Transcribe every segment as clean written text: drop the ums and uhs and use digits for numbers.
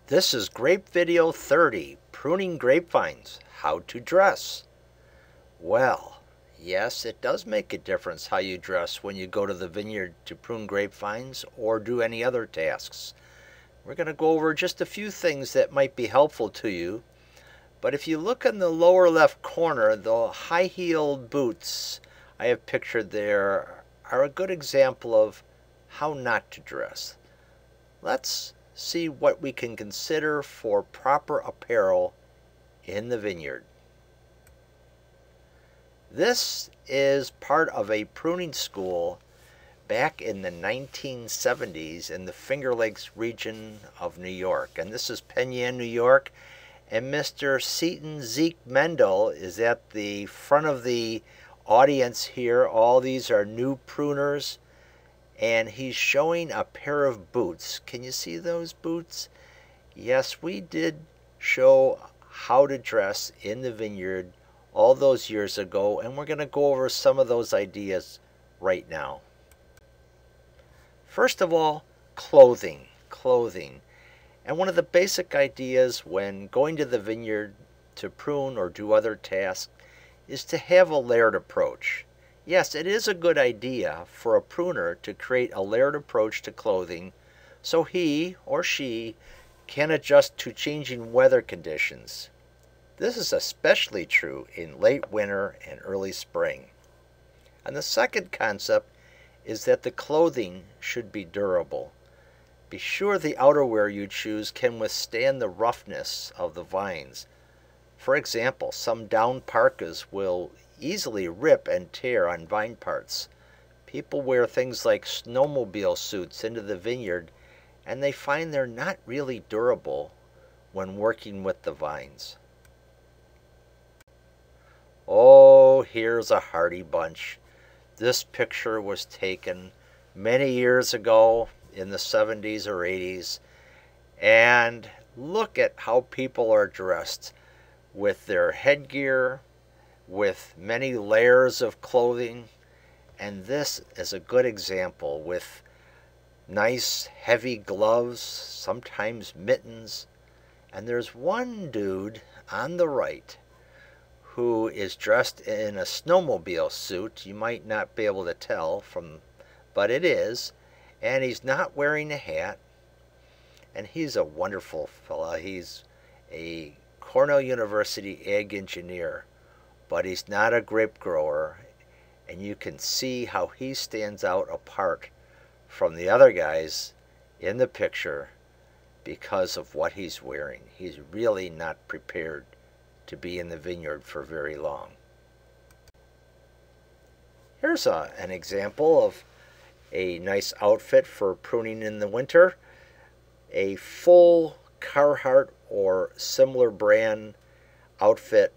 This is Grape Video 30, Pruning Grapevines, How to Dress. Well, yes, it does make a difference how you dress when you go to the vineyard to prune grapevines or do any other tasks. We're going to go over just a few things that might be helpful to you. But if you look in the lower left corner, the high-heeled boots I have pictured there are a good example of how not to dress. Let's see what we can consider for proper apparel in the vineyard. This is part of a pruning school back in the 1970s in the Finger Lakes region of New York. And this is Penn Yan, New York. And Mr. Seaton Zeke Mendel is at the front of the audience here. All these are new pruners. And he's showing a pair of boots. Can you see those boots? Yes, we did show how to dress in the vineyard all those years ago, and we're going to go over some of those ideas right now. First of all, clothing. And one of the basic ideas when going to the vineyard to prune or do other tasks is to have a layered approach. Yes, it is a good idea for a pruner to create a layered approach to clothing so he or she can adjust to changing weather conditions. This is especially true in late winter and early spring. And the second concept is that the clothing should be durable. Be sure the outerwear you choose can withstand the roughness of the vines. For example, some down parkas will easily rip and tear on vine parts. People wear things like snowmobile suits into the vineyard, and they find they're not really durable when working with the vines. Oh, here's a hardy bunch. This picture was taken many years ago in the 70s or 80s, and look at how people are dressed with their headgear, with many layers of clothing, and this is a good example with nice heavy gloves, sometimes mittens, and there's one dude on the right who is dressed in a snowmobile suit. You might not be able to tell but it is, and he's not wearing a hat, and he's a wonderful fella. He's a Cornell University ag engineer, but he's not a grape grower, and you can see how he stands out apart from the other guys in the picture because of what he's wearing. He's really not prepared to be in the vineyard for very long. Here's an example of a nice outfit for pruning in the winter. A full Carhartt or similar brand outfit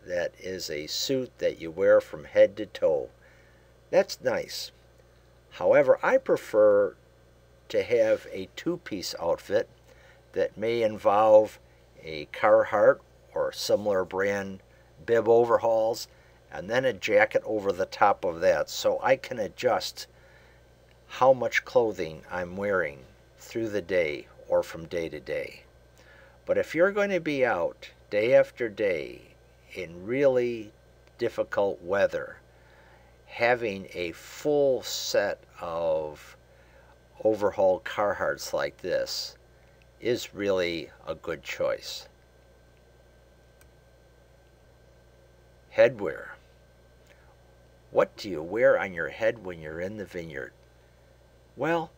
that is a suit that you wear from head to toe. That's nice. However, I prefer to have a two-piece outfit that may involve a Carhartt or similar brand bib overhauls and then a jacket over the top of that, so I can adjust how much clothing I'm wearing through the day or from day to day. But if you're going to be out day after day in really difficult weather, having a full set of overhaul Carhartts like this is really a good choice. Headwear. What do you wear on your head when you're in the vineyard? Well,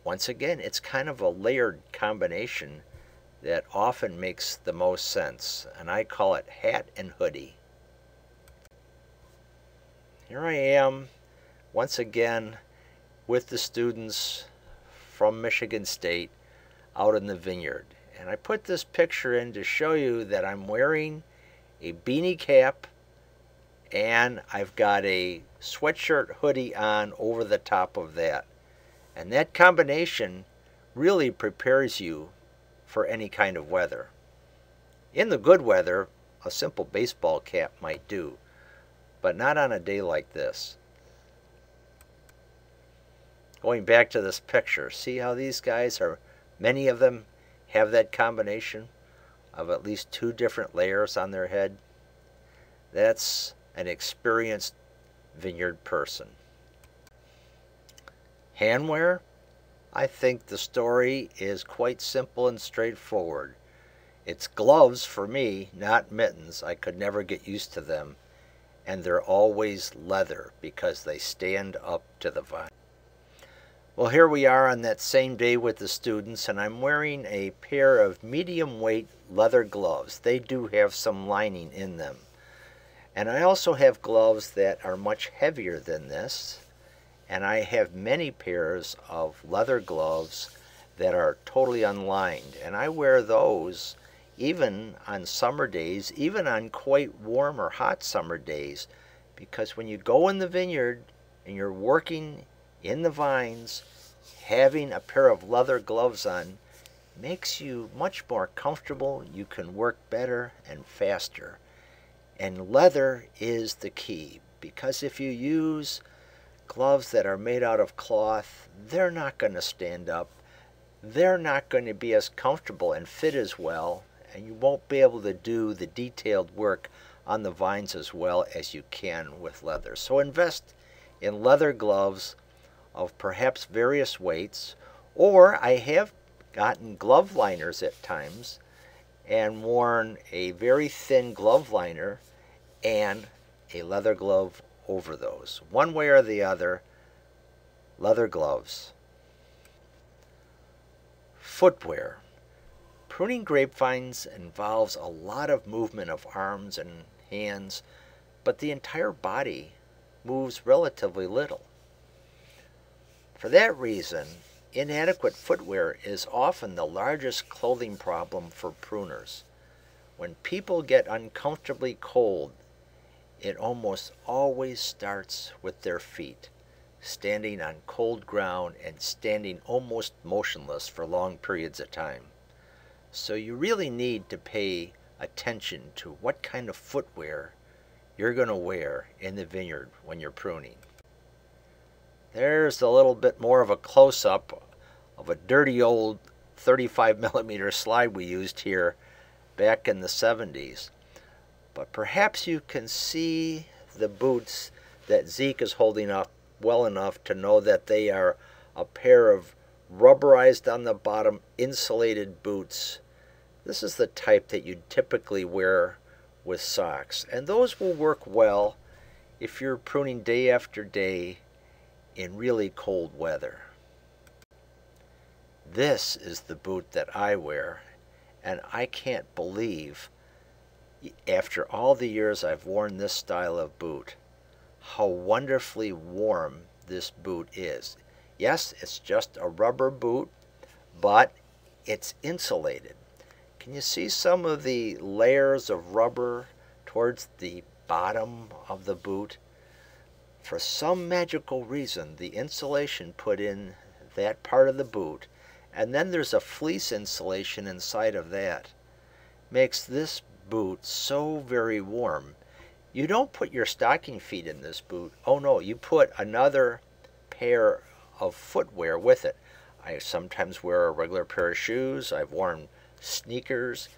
once again, it's kind of a layered combination that often makes the most sense, and I call it hat and hoodie. Here I am once again with the students from Michigan State out in the vineyard, and I put this picture in to show you that I'm wearing a beanie cap and I've got a sweatshirt hoodie on over the top of that, and that combination really prepares you for any kind of weather. In the good weather, a simple baseball cap might do, but not on a day like this. Going back to this picture, see how these guys are, many of them have that combination of at least 2 different layers on their head, that's an experienced vineyard person. Handwear, I think the story is quite simple and straightforward. It's gloves for me, not mittens. I could never get used to them. And they're always leather because they stand up to the vine. Well, here we are on that same day with the students, and I'm wearing a pair of medium weight leather gloves. They do have some lining in them. And I also have gloves that are much heavier than this. And I have many pairs of leather gloves that are totally unlined. And I wear those even on summer days, even on quite warm or hot summer days, because when you go in the vineyard and you're working in the vines, having a pair of leather gloves on makes you much more comfortable. You can work better and faster. And leather is the key, because if you use gloves that are made out of cloth, they're not going to stand up. They're not going to be as comfortable and fit as well, and you won't be able to do the detailed work on the vines as well as you can with leather. So invest in leather gloves of perhaps various weights, or I have gotten glove liners at times and worn a very thin glove liner and a leather glove over those. One way or the other, leather gloves. Footwear. Pruning grapevines involves a lot of movement of arms and hands, but the entire body moves relatively little. For that reason, inadequate footwear is often the largest clothing problem for pruners. When people get uncomfortably cold, it almost always starts with their feet, standing on cold ground and standing almost motionless for long periods of time. So you really need to pay attention to what kind of footwear you're going to wear in the vineyard when you're pruning. There's a little bit more of a close-up of a dirty old 35mm slide we used here back in the 70s. But perhaps you can see the boots that Zeke is holding up well enough to know that they are a pair of rubberized on the bottom insulated boots. This is the type that you typically wear with socks, and those will work well if you're pruning day after day in really cold weather. This is the boot that I wear, and I can't believe, after all the years I've worn this style of boot, how wonderfully warm this boot is. Yes, it's just a rubber boot, but it's insulated. Can you see some of the layers of rubber towards the bottom of the boot? For some magical reason, the insulation put in that part of the boot, and then there's a fleece insulation inside of that, makes this boot so very warm. You don't put your stocking feet in this boot. Oh no, you put another pair of footwear with it. I sometimes wear a regular pair of shoes. I've worn sneakers.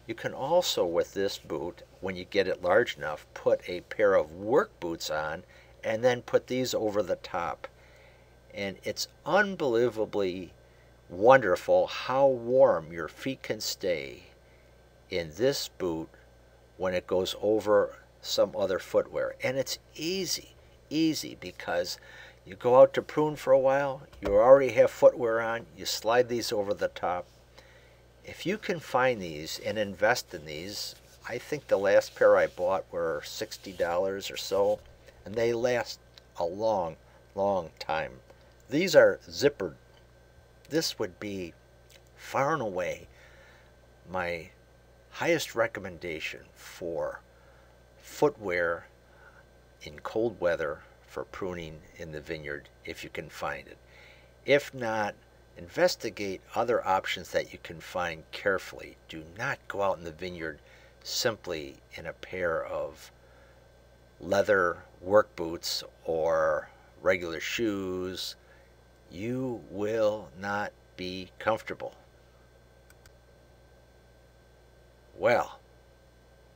You can also, with this boot, when you get it large enough, put a pair of work boots on and then put these over the top. And it's unbelievably wonderful how warm your feet can stay in this boot when it goes over some other footwear. And it's easy because you go out to prune for a while, you already have footwear on, you slide these over the top. If you can find these and invest in these, I think the last pair I bought were $60 or so, and they last a long time. These are zippered. This would be far and away my highest recommendation for footwear in cold weather for pruning in the vineyard, if you can find it. If not, investigate other options that you can find carefully. Do not go out in the vineyard simply in a pair of leather work boots or regular shoes. You will not be comfortable. Well,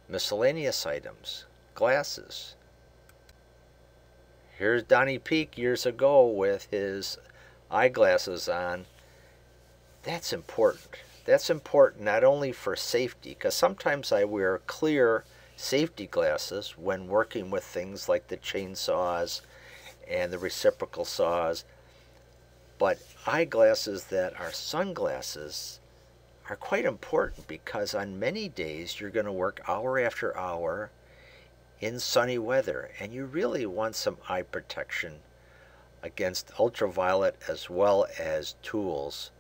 miscellaneous items, glasses. Here's Donnie Peak years ago with his eyeglasses on. That's important. That's important not only for safety, because sometimes I wear clear safety glasses when working with things like the chainsaws and the reciprocal saws, but eyeglasses that are sunglasses are quite important because on many days you're going to work hour after hour in sunny weather, and you really want some eye protection against ultraviolet as well as tools,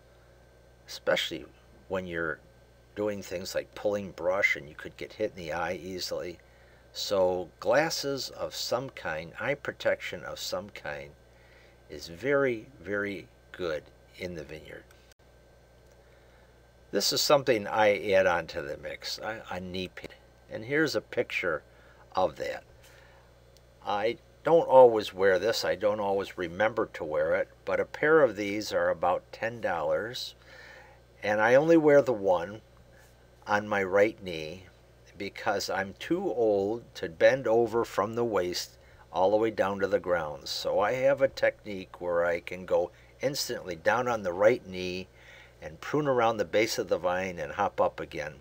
especially when you're doing things like pulling brush and you could get hit in the eye easily. So glasses of some kind, eye protection of some kind, is very, very good in the vineyard. This is something I add on to the mix, a knee pad. And here's a picture of that. I don't always wear this. I don't always remember to wear it, but a pair of these are about $10, and I only wear the one on my right knee because I'm too old to bend over from the waist all the way down to the ground. So I have a technique where I can go instantly down on the right knee and prune around the base of the vine and hop up again.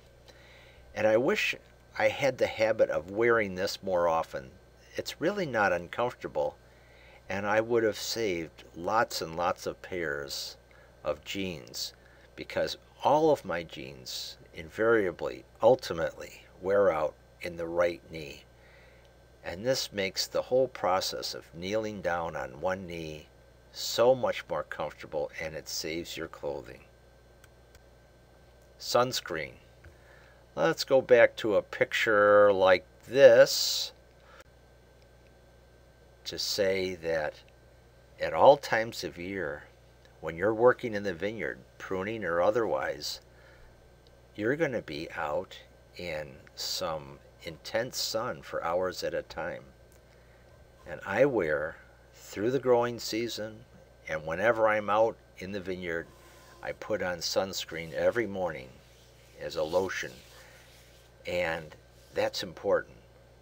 And I wish I had the habit of wearing this more often. It's really not uncomfortable, and I would have saved lots and lots of pairs of jeans, because all of my jeans invariably, ultimately, wear out in the right knee. And this makes the whole process of kneeling down on one knee so much more comfortable, and it saves your clothing. Sunscreen. Let's go back to a picture like this to say that at all times of year, when you're working in the vineyard, pruning or otherwise, you're going to be out in some intense sun for hours at a time. And I wear, through the growing season and whenever I'm out in the vineyard, I put on sunscreen every morning as a lotion. And that's important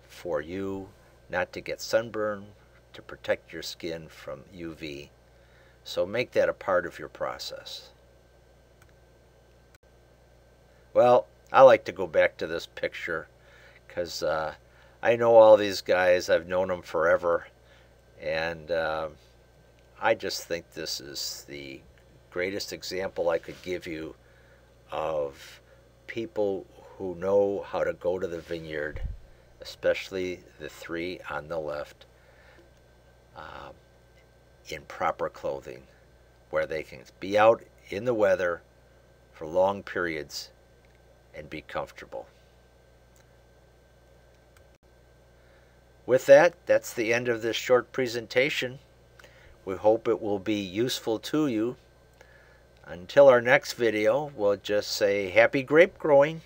for you not to get sunburn, to protect your skin from UV. So make that a part of your process. Well, I like to go back to this picture because I know all these guys. I've known them forever. And I just think this is the greatest example I could give you of people who know how to go to the vineyard, especially the three on the left, in proper clothing, where they can be out in the weather for long periods and be comfortable. With that, that's the end of this short presentation. We hope it will be useful to you. Until our next video, we'll just say happy grape growing.